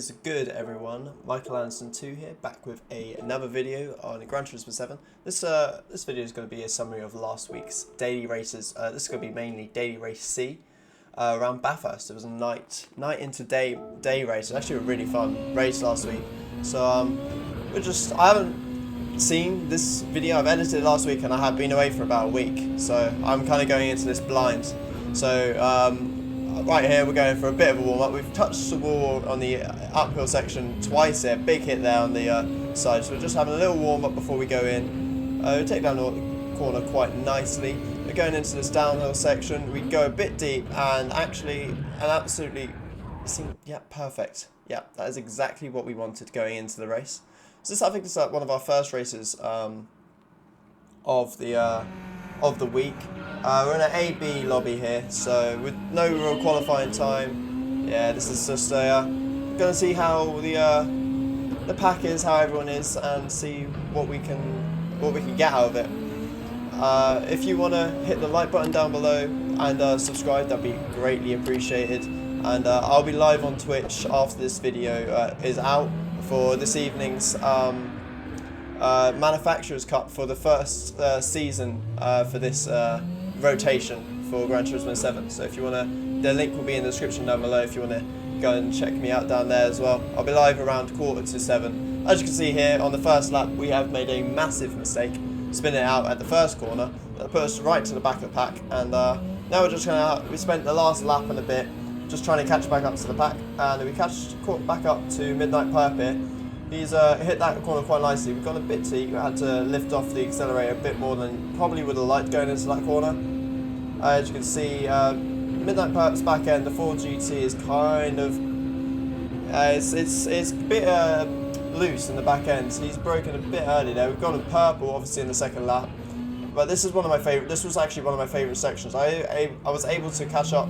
is good, everyone? Michael Anderson 2 here, back with another video on Gran Turismo 7. This video is going to be a summary of last week's daily races. This is going to be mainly daily race C around Bathurst. It was a night into day race. It was actually a really fun race last week. So I haven't seen this video. I've edited it last week and I have been away for about a week. So I'm kind of going into this blind. So right here we're going for a bit of a warm-up. We've touched the wall on the uphill section twice here, big hit there on the side, so we're just having a little warm-up before we go in. We take down the corner quite nicely. We're going into this downhill section. We go a bit deep and absolutely, yeah, perfect. Yeah, that is exactly what we wanted going into the race. So I think this is one of our first races of the week. We're in an A-B lobby here, so with no real qualifying time. Yeah, this is just gonna see how the pack is, how everyone is, and see what we can get out of it. If you wanna hit the like button down below and subscribe, that'd be greatly appreciated. And I'll be live on Twitch after this video is out for this evening's Manufacturers Cup for the first season for this rotation for Gran Turismo 7. So if you want to, the link will be in the description down below if you want to go and check me out down there as well. I'll be live around 6:45. As you can see here on the first lap, we have made a massive mistake spinning it out at the first corner. That put us right to the back of the pack, and now we're just we spent the last lap and a bit just trying to catch back up to the pack, and we caught back up to Midnight Perp here. He's hit that corner quite nicely. We've gone a bit deep. We had to lift off the accelerator a bit more than probably would have liked going into that corner. As you can see, Midnight Perp's back end, the Ford GT is kind of it's a bit loose in the back end. So he's broken a bit early there. We've gone in purple, obviously in the second lap. But this is one of my favorite. This was actually one of my favorite sections. I was able to catch up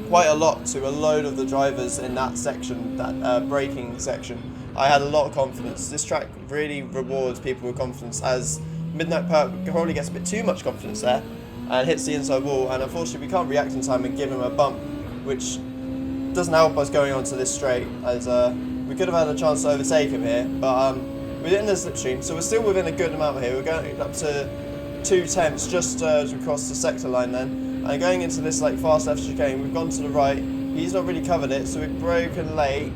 quite a lot to a load of the drivers in that section, that braking section. I had a lot of confidence. This track really rewards people with confidence, as Midnight Perp probably gets a bit too much confidence there and hits the inside wall, and unfortunately we can't react in time and give him a bump, which doesn't help us going onto this straight, as we could have had a chance to overtake him here, but we're in the slipstream, so we're still within a good amount here. We're going up to 2/10 just as we cross the sector line then, and going into this fast left chicane. We've gone to the right. He's not really covered it, so we've broken late.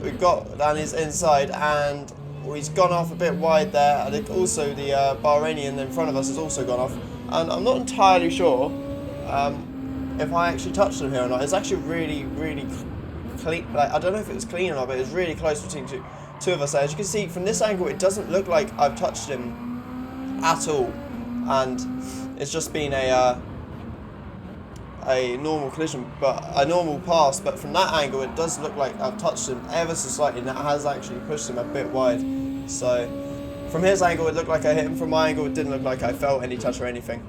We've got down his inside, and he's gone off a bit wide there. I think also the Bahrainian in front of us has also gone off, and I'm not entirely sure if I actually touched him here or not. It's actually really clean. I don't know if it was clean or not, but it was really close between two of us there. As you can see from this angle, it doesn't look like I've touched him at all, and it's just been a normal collision, but a normal pass, but from that angle it does look like I've touched him ever so slightly, and that has actually pushed him a bit wide. So from his angle it looked like I hit him, from my angle it didn't look like I felt any touch or anything.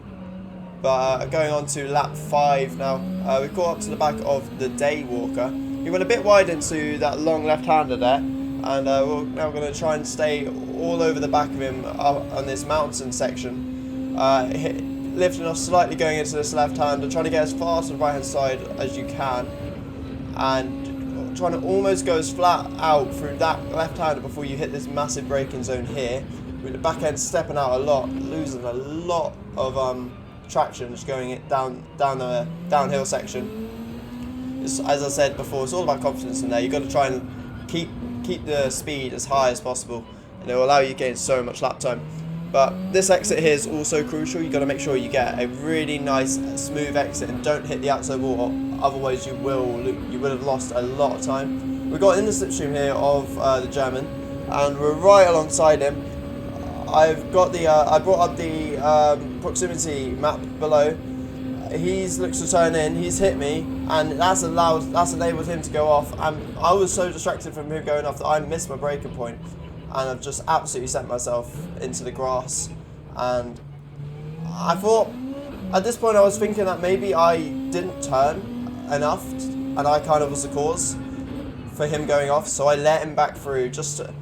But going on to lap 5 now, we got up to the back of the Daywalker. He went a bit wide into that long left-hander there, and we're now going to try and stay all over the back of him on this mountain section, lifting off slightly going into this left-hander, trying to get as far to the right-hand side as you can, and trying to almost go as flat out through that left-hander before you hit this massive braking zone here, with the back end stepping out a lot, losing a lot of traction, just going it down the downhill section. As I said before, it's all about confidence in there. You've got to try and keep the speed as high as possible, and it will allow you to gain so much lap time. But this exit here is also crucial. You've got to make sure you get a really nice smooth exit and don't hit the outside wall, otherwise you would have lost a lot of time. We got in the slipstream here of the German, and we're right alongside him. I've got the I brought up the proximity map below. He looks to turn in. He's hit me, and that's enabled him to go off. And I was so distracted from him going off that I missed my braking point, and I've just absolutely sent myself into the grass. And I thought, at this point I was thinking that maybe I didn't turn enough, and I kind of was the cause for him going off, so I let him back through just to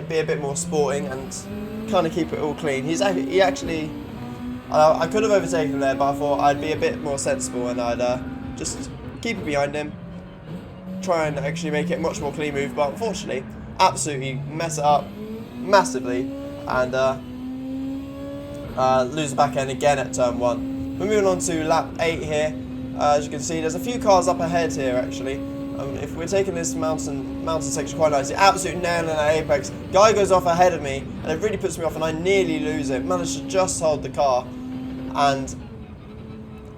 be a bit more sporting and kind of keep it all clean. He actually, I could have overtaken him there, but I thought I'd be a bit more sensible and I'd just keep it behind him. try and actually make it a much more clean move, but unfortunately, absolutely mess it up massively, and lose the back end again at turn 1. We're moving on to lap 8 here. As you can see, there's a few cars up ahead here actually. If we're taking this mountain section quite nicely, absolute nail in that apex. Guy goes off ahead of me, and it really puts me off, and I nearly lose it. Managed to just hold the car, and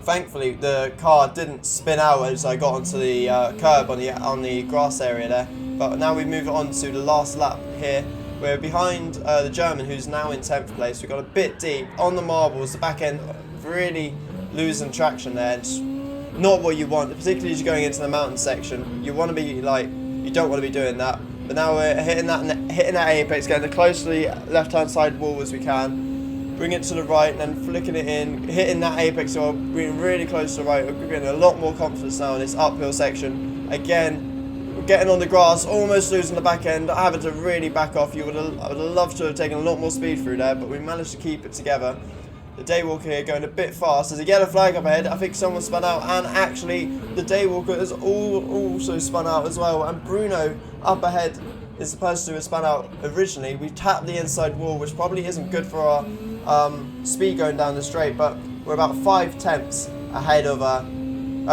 thankfully the car didn't spin out as I got onto the curb on the grass area there. But now we move on to the last lap here. We're behind the German, who's now in 10th place. We got a bit deep on the marbles, the back end really losing traction there. It's not what you want, particularly as you're going into the mountain section. You want to be like, you don't want to be doing that. But now we're hitting that apex, getting as close to the left-hand side wall as we can. Bring it to the right and then flicking it in, hitting that apex, so being really close to the right. We're getting a lot more confidence now in this uphill section. Again, we're getting on the grass, almost losing the back end, having to really back off. I would have loved to have taken a lot more speed through there, but we managed to keep it together. The Daywalker here going a bit fast. There's a yellow flag up ahead. I think someone spun out, and actually the Daywalker has also spun out as well. And Bruno up ahead is the person who has spun out originally. We tapped the inside wall, which probably isn't good for our speed going down the straight, but we're about 5 tenths ahead of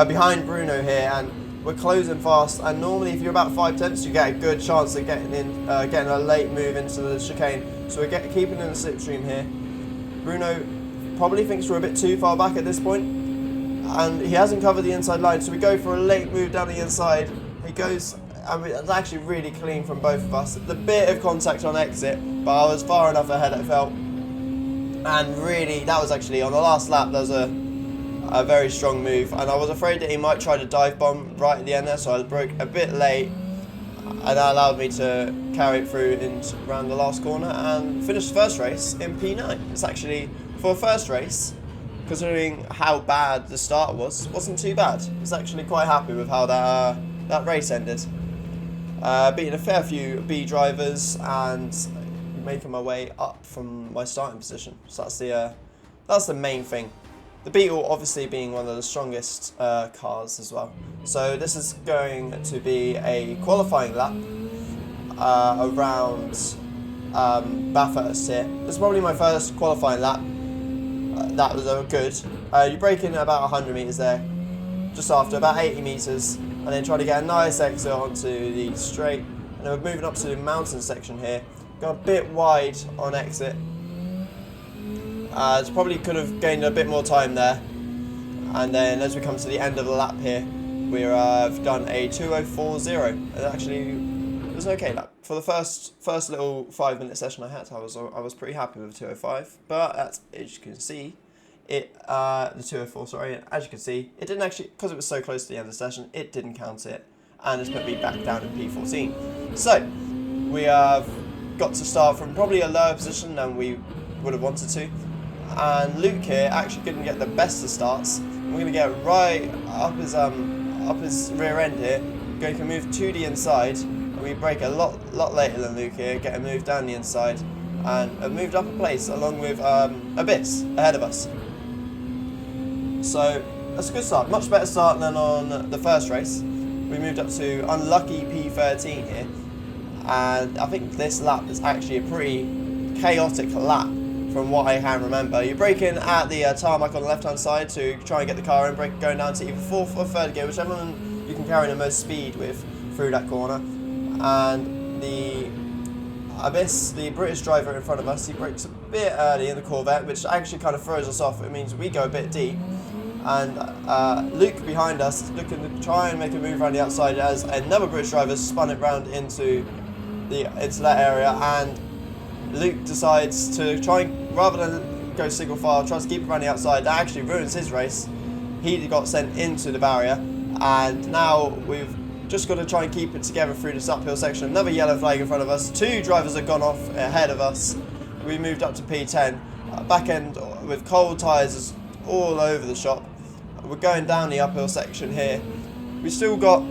behind Bruno here, and we're closing fast. And normally, if you're about 5 tenths, you get a good chance of getting a late move into the chicane. So we're keeping in the slipstream here. Bruno probably thinks we're a bit too far back at this point, and he hasn't covered the inside line, so we go for a late move down the inside. He goes, I mean, it's actually really clean from both of us. The bit of contact on exit, but I was far enough ahead, it felt. And really, that was actually on the last lap. There was a very strong move, and I was afraid that he might try to dive bomb right at the end there, so I broke a bit late, and that allowed me to carry it through around the last corner and finish the first race in P9. It's actually, for a first race, considering how bad the start wasn't too bad. I was actually quite happy with how that race ended. Beating a fair few B drivers and making my way up from my starting position. So that's the main thing. The Beetle obviously being one of the strongest cars as well. So this is going to be a qualifying lap around Bathurst here. This is probably my first qualifying lap. That was good. You break in about 100 metres there, just after, about 80 metres, and then try to get a nice exit onto the straight. And then we're moving up to the mountain section here. Got a bit wide on exit. Probably could have gained a bit more time there. And then as we come to the end of the lap here, we've done a 2:04.0. And actually, it was an okay lap. For the first little 5-minute session I had, I was pretty happy with 2:05. But as you can see, the 2:04, sorry. And as you can see, it didn't actually, because it was so close to the end of the session, it didn't count it, and it's put me back down in P14. So we have got to start from probably a lower position than we would have wanted to. And Luke here actually couldn't get the best of starts. We're going to get right up his rear end here. We're going to move to the inside. And we break a lot later than Luke here. Get a move down the inside, and have moved up a place along with Abyss ahead of us. So that's a good start. Much better start than on the first race. We moved up to unlucky P13 here, and I think this lap is actually a pretty chaotic lap. From what I can remember, you break in at the tarmac on the left-hand side to try and get the car in, going down to either 4th or 3rd gear, whichever one you can carry the most speed with through that corner. And the Abyss, the British driver in front of us, he brakes a bit early in the Corvette, which actually kind of throws us off. It means we go a bit deep. And Luke behind us is looking to try and make a move around the outside as another British driver spun it round into that area, and Luke decides to try and, rather than go single file, tries to keep it around the outside. That actually ruins his race. He got sent into the barrier, and now we've just got to try and keep it together through this uphill section. Another yellow flag in front of us. 2 drivers have gone off ahead of us. We moved up to P10. Back end with cold tyres is all over the shop. We're going down the uphill section here. We've still got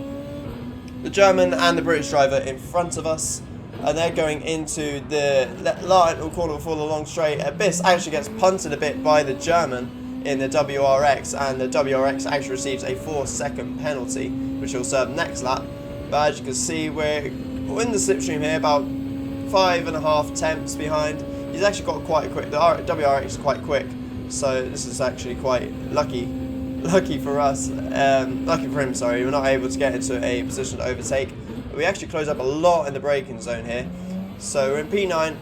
the German and the British driver in front of us, and they're going into the line corner before the long straight. Abyss actually gets punted a bit by the German in the WRX, and the WRX actually receives a 4-second penalty, which will serve next lap. But as you can see, we're in the slipstream here, about 5.5 tenths behind. He's actually got quite quick. The WRX is quite quick, so this is actually quite lucky for us. Lucky for him, sorry. We're not able to get into a position to overtake. But we actually close up a lot in the braking zone here. So we're in P9,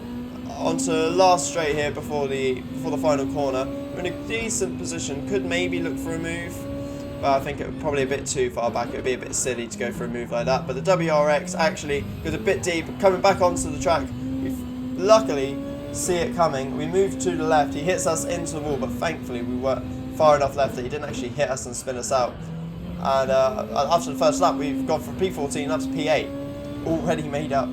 onto last straight here before the final corner. We're in a decent position. Could maybe look for a move, but I think it would probably a bit too far back. It would be a bit silly to go for a move like that. But the WRX actually goes a bit deep, coming back onto the track. We luckily see it coming. We move to the left. He hits us into the wall, but thankfully we were far enough left that he didn't actually hit us and spin us out. And after the first lap, we've gone from P14 up to P8, already made up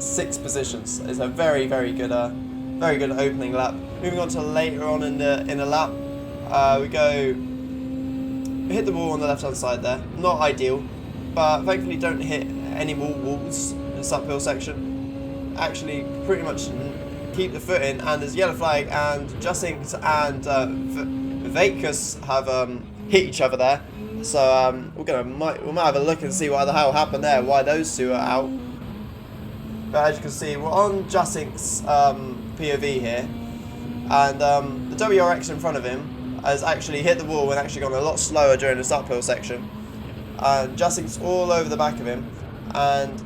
6 positions. It's a very good opening lap. Moving on to later on in the lap, we hit the wall on the left hand side there. Not ideal, but thankfully don't hit any more walls in this uphill section. Actually, pretty much keep the foot in, and there's yellow flag, and Justinks and Vakus have hit each other there. So we might have a look and see what the hell happened there, why those two are out. But as you can see, we're on Justinks' POV here, and the WRX in front of him has actually hit the wall and actually gone a lot slower during this uphill section. And Justinks all over the back of him, and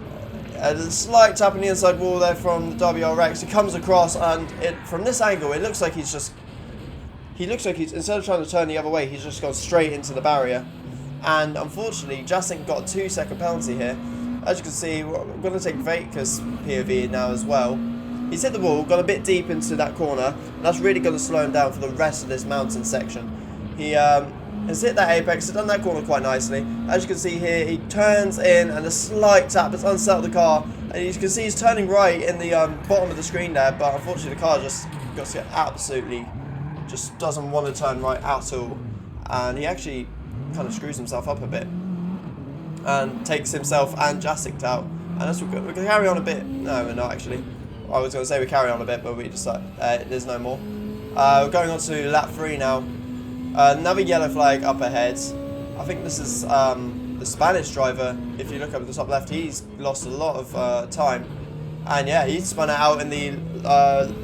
a slight tap on the inside wall there from the WRX. He comes across, and from this angle, it looks like he's instead of trying to turn the other way, he's just gone straight into the barrier. And unfortunately, Justin got a 2-second penalty here. As you can see, we're going to take Vakus' POV now as well. He's hit the wall, got a bit deep into that corner, and that's really going to slow him down for the rest of this mountain section. He has hit that apex, he's done that corner quite nicely. As you can see here, he turns in, and a slight tap has unsettled the car. And you can see he's turning right in the bottom of the screen there, but unfortunately the car just got to get absolutely, just doesn't want to turn right at all. And he actually kind of screws himself up a bit and takes himself and Jacek out. And as we can carry on a bit. No, we're not actually. I was going to say we carry on a bit, but we just there's no more. We're going on to lap 3 now. Another yellow flag up ahead. I think this is the Spanish driver. If you look up at the top left, he's lost a lot of time, and yeah, he spun it out in the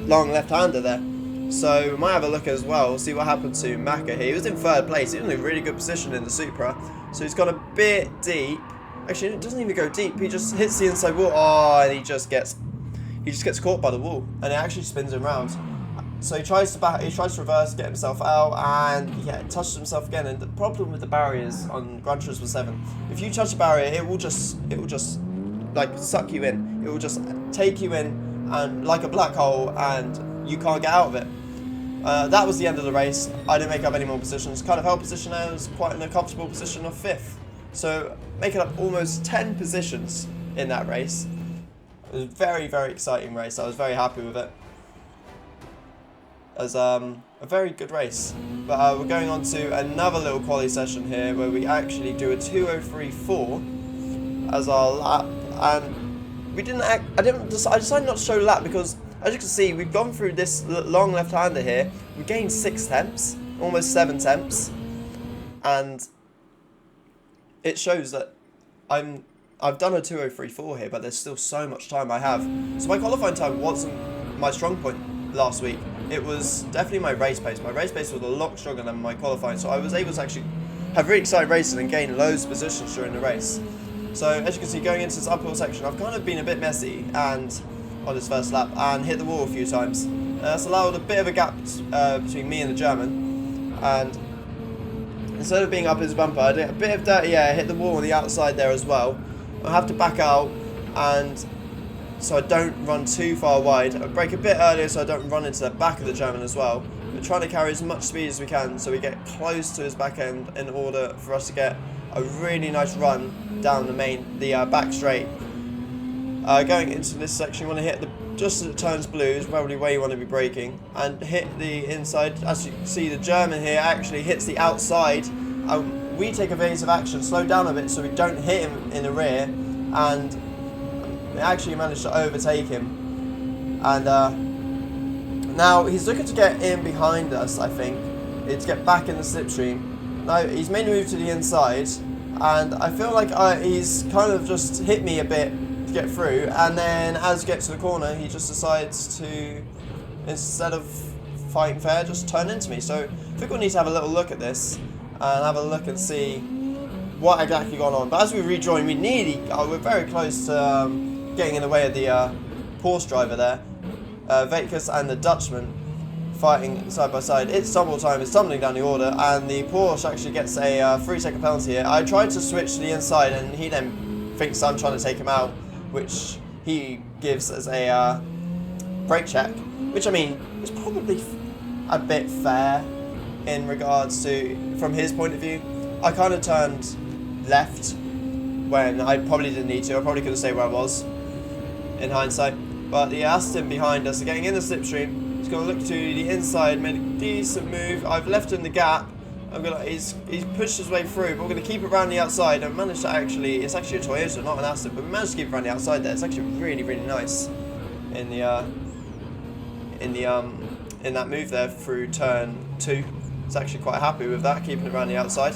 long left-hander there. So we might have a look as well, see what happened to Maka here. He was in 3rd place. He was in a really good position in the Supra. So he's got a bit deep. Actually, it doesn't even go deep. He just hits the inside wall. Oh, and he just gets caught by the wall, and it actually spins him round. So he tries to reverse, get himself out, and yeah, touches himself again. And the problem with the barriers on Gran Turismo 7, if you touch a barrier, it will just like suck you in. It will just take you in, and like a black hole, and you can't get out of it. That was the end of the race. I didn't make up any more positions. Kind of held position there, was quite in a comfortable position of 5th. So making up almost 10 positions in that race. It was a very exciting race. I was very happy with it. It was a very good race. But we're going on to another little quali session here where we actually do a 2:03.4 as our lap. And we didn't I decided not to show lap because, as you can see, we've gone through this long left-hander here. We gained 6 tenths, almost 7 tenths, and it shows that I've done a 2:03.4 here, but there's still so much time I have. So my qualifying time wasn't my strong point last week. It was definitely my race pace. My race pace was a lot stronger than my qualifying, so I was able to actually have really exciting races and gain loads of positions during the race. So as you can see, going into this uphill section, I've kind of been a bit messy and on this first lap and hit the wall a few times. That's allowed a bit of a gap between me and the German, and instead of being up his bumper, I did a bit of dirty air, hit the wall on the outside there as well. I have to back out, and so I don't run too far wide. I brake a bit earlier so I don't run into the back of the German as well. We're trying to carry as much speed as we can so we get close to his back end in order for us to get a really nice run down the back straight. Going into this section, you want to hit just as it turns blue is probably where you want to be braking, and hit the inside. As you can see, the German here actually hits the outside. We take evasive action, slow down a bit so we don't hit him in the rear, and we actually managed to overtake him. And now he's looking to get in behind us, I think. It's get back in the slipstream. Now he's made a move to the inside, and I feel like he's kind of just hit me a bit to get through, and then as he gets to the corner, he just decides to, instead of fighting fair, just turn into me. So I think we'll need to have a little look at this and have a look and see what exactly gone on. But as we rejoin, we're very close to getting in the way of the Porsche driver there. Vekas and the Dutchman fighting side by side. It's tumble time, it's tumbling down the order, and the Porsche actually gets a 3-second penalty here. I tried to switch to the inside, and he then thinks I'm trying to take him out, which he gives as a brake check, which I mean is probably a bit fair in regards to, from his point of view. I kind of turned left when I probably didn't need to. I probably could have stayed where I was in hindsight. But the Aston behind us are getting in the slipstream. He's going to look to the inside, made a decent move. I've left him the gap. He's pushed his way through, but we're going to keep it around the outside and managed to actually, it's actually a Toyota, not an Aston, but we managed to keep it around the outside there. It's actually really, really nice in that move there through turn 2. It's actually quite happy with that, keeping it around the outside.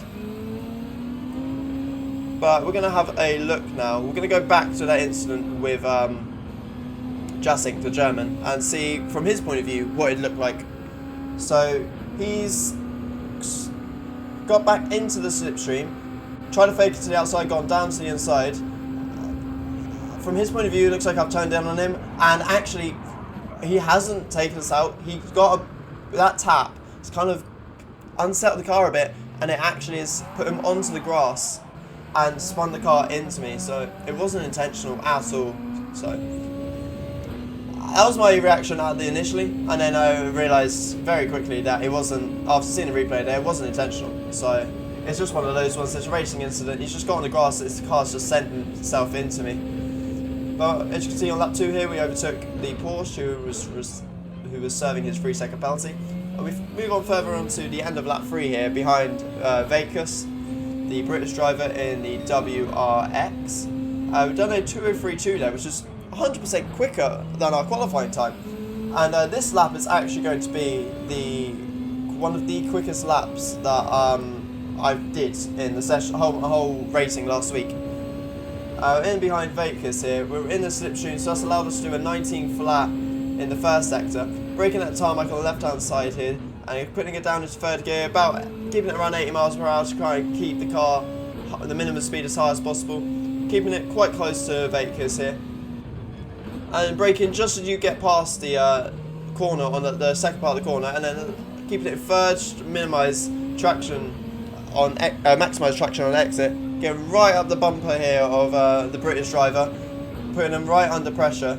But we're going to have a look now. We're going to go back to that incident with Jasik, the German, and see from his point of view what it looked like. So he's got back into the slipstream, tried to fake it to the outside, gone down to the inside. From his point of view, it looks like I've turned down on him, and actually he hasn't taken us out. He's got that tap. It's kind of unsettled the car a bit, and it actually has put him onto the grass and spun the car into me. So it wasn't intentional at all. So that was my reaction initially, and then I realised very quickly that it wasn't, after seeing the replay there, it wasn't intentional. So it's just one of those ones, it's a racing incident. He's just got on the grass, the car's just sent itself into me. But as you can see on lap 2 here, we overtook the Porsche who was serving his 3-second penalty. And we've moved on further on to the end of lap 3 here, behind Vekas, the British driver in the WRX. We've done a 2:03.2 there, which is 100% quicker than our qualifying time, and this lap is actually going to be one of the quickest laps that I did in the session, whole racing last week. In behind Vekas here, we're in the slipstream, so that's allowed us to do a 19 flat in the first sector, braking that tarmac on the left hand side here, and putting it down into third gear, about keeping it around 80 miles per hour to try and keep the car at the minimum speed as high as possible, keeping it quite close to Vekas here. And braking just as you get past the corner on the second part of the corner, and then keeping it third to minimise traction on maximise traction on exit. Getting right up the bumper here of the British driver, putting him right under pressure,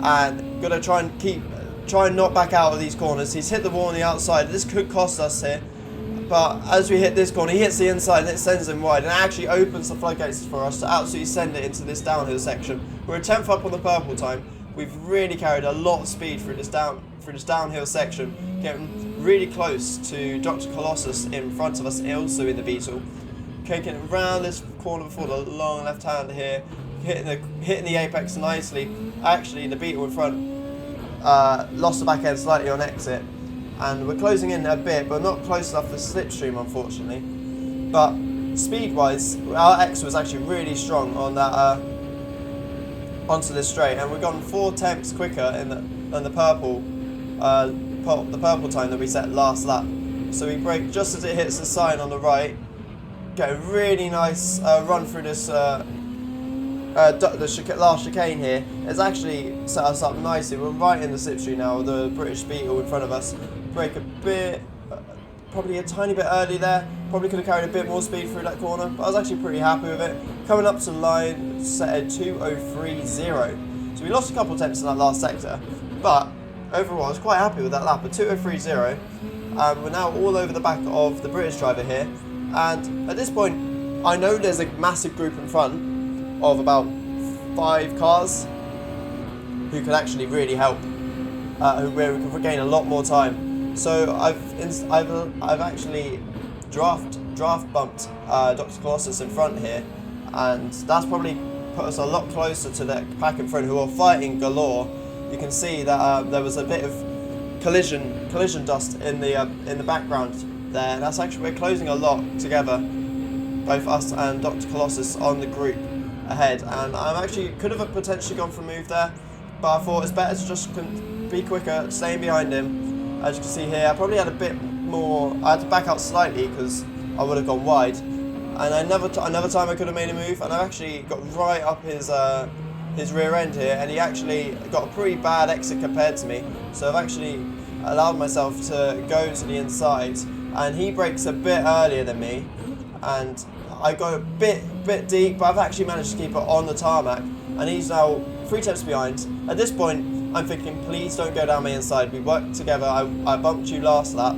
and gonna try and not back out of these corners. He's hit the wall on the outside. This could cost us here, but as we hit this corner, he hits the inside and it sends him wide, and it actually opens the floodgates for us to absolutely send it into this downhill section. We're a 10th up on the purple time. We've really carried a lot of speed through this downhill section, getting really close to Dr. Colossus in front of us, also in the Beetle. Taking it around this corner before the long left hand here, hitting the apex nicely. Actually, the Beetle in front lost the back end slightly on exit, and we're closing in a bit, but not close enough for slipstream, unfortunately. But speed-wise, our X was actually really strong on that onto this straight, and we've gone 4 tenths quicker than the purple time that we set last lap. So we brake just as it hits the sign on the right, get a really nice run through this last chicane here. It's actually set us up nicely. We're right in the slipstream now with the British Beetle in front of us. Brake a bit, probably a tiny bit early there. Probably could have carried a bit more speed through that corner, but I was actually pretty happy with it. Coming up to the line, set at 2:03.0. So we lost a couple of tenths in that last sector, but overall I was quite happy with that lap. A 2:03.0. We're now all over the back of the British driver here, and at this point I know there's a massive group in front of about 5 cars who could actually really help, where we could regain a lot more time. So I've actually draft bumped Dr. Colossus in front here, and that's probably put us a lot closer to the pack in front who are fighting galore. You can see that there was a bit of collision dust in the background there. That's actually, we're closing a lot together. both us and Dr. Colossus on the group ahead, and I actually could have potentially gone for a move there, but I thought it's better to just be quicker, staying behind him. As you can see here, I probably had a bit more, I had to back out slightly because I would have gone wide, and another time I could have made a move, and I actually got right up his rear end here, and he actually got a pretty bad exit compared to me, so I've actually allowed myself to go to the inside, and he brakes a bit earlier than me, and I got a bit deep, but I've actually managed to keep it on the tarmac, and he's now 3 tenths behind. At this point, I'm thinking, please don't go down my inside. We worked together. I bumped you last lap.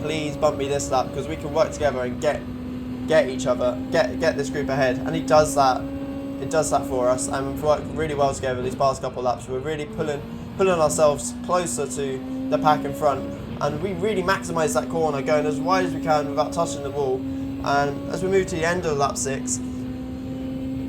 Please bump me this lap, because we can work together and get each other, get this group ahead. And he does that. It does that for us, and we've worked really well together these past couple of laps. We're really pulling ourselves closer to the pack in front, and we really maximise that corner, going as wide as we can without touching the wall. And as we move to the end of lap 6,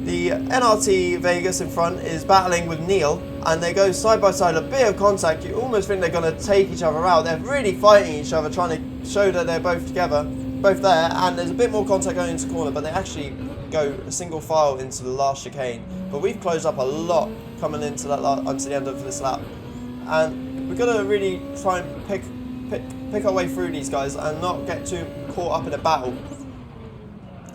the NRT Vegas in front is battling with Neil, and they go side by side, a bit of contact. You almost think they're going to take each other out. They're really fighting each other, trying to show that they're both together, both there, and there's a bit more contact going into the corner, but they actually go a single file into the last chicane. But we've closed up a lot coming into that onto the end of this lap, and we've got to really try and pick our way through these guys and not get too caught up in a battle.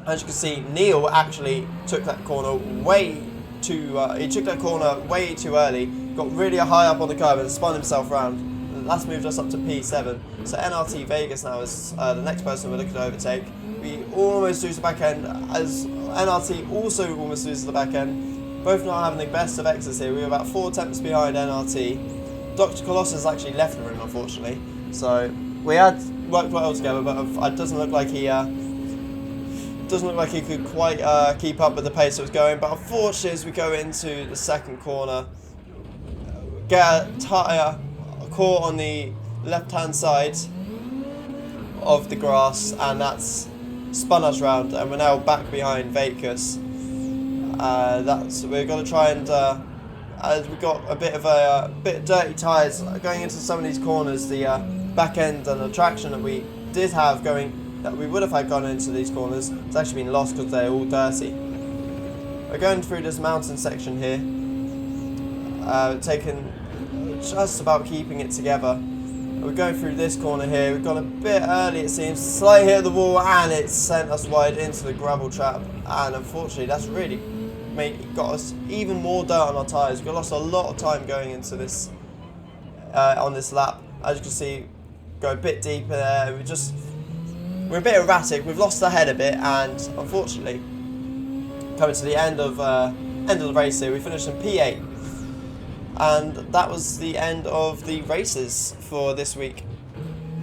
As you can see, Neil actually took that corner way too early, got really high up on the curve and spun himself around. That's moved us up to P7. So NRT Vegas now is the next person we're looking to overtake. We almost lose the back end, as NRT also almost loses the back end. Both not having the best of exits here. We're about 4 tenths behind NRT. Dr. Colossus actually left the room, unfortunately. So we had worked well together, but it doesn't look like he could quite keep up with the pace it was going. But unfortunately, as we go into the second corner, get a tyre caught on the left-hand side of the grass, and that's spun us round, and we're now back behind Vekas. We're going to try and, as we've got a bit of bit dirty tyres going into some of these corners, the back end and the traction that we did have going, that we would have had gone into these corners, it's actually been lost because they're all dirty. We're going through this mountain section here, taking just about keeping it together. We're going through this corner here. We've gone a bit early, it seems, slight hit of the wall, and it sent us wide into the gravel trap. And unfortunately, that's really got us even more dirt on our tyres. We lost a lot of time going into this on this lap. As you can see, go a bit deeper there. We're a bit erratic. We've lost our head a bit, and unfortunately, coming to the end of the race here, we finished in P8. And that was the end of the races for this week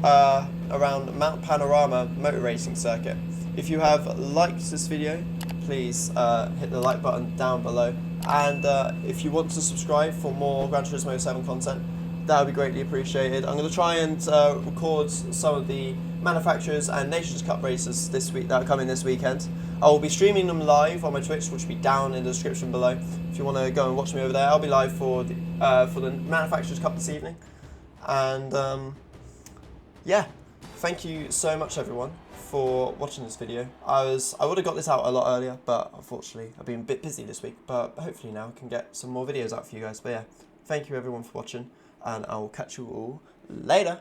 around Mount Panorama motor racing circuit. If you have liked this video, please hit the like button down below, and if you want to subscribe for more Gran Turismo 7 content, that would be greatly appreciated. I'm going to try and record some of the manufacturers and Nations Cup races this week that are coming this weekend. I will be streaming them live on my Twitch, which will be down in the description below. If you want to go and watch me over there, I'll be live for the Manufacturers Cup this evening. And yeah, thank you so much everyone for watching this video. I would have got this out a lot earlier, but unfortunately I've been a bit busy this week. But hopefully now I can get some more videos out for you guys. But yeah, thank you everyone for watching, and I will catch you all later.